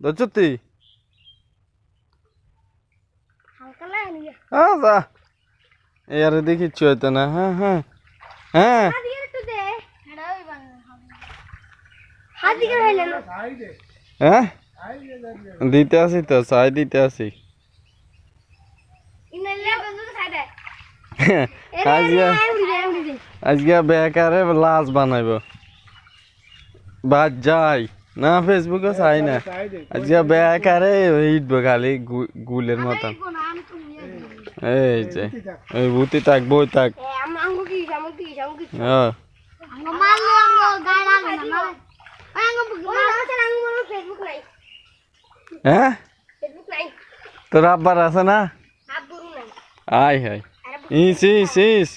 দচতি হালকা লাগে নি যা এর দেখিচ্ছ হয়তো না হ্যাঁ হ্যাঁ হ্যাঁ হাদি একটু দে এটা ওই বাংলা হাদি কে হইলে না হ্যাঁ দিতে আসি তো চাই দিতে আসি ইনালে বন্ধু খাই দে আজকে বেকারে লাশ বানাইব বাদ যাই না ফেসবুকে চাই না আজকে বেকারে হিটবো খালি গুলের মতন এই যে এই ভূতি থাক বই থাক হ্যাঁ হ্যাঁ তোর আব্বার আছে না আয় হায় ইস ইস ইস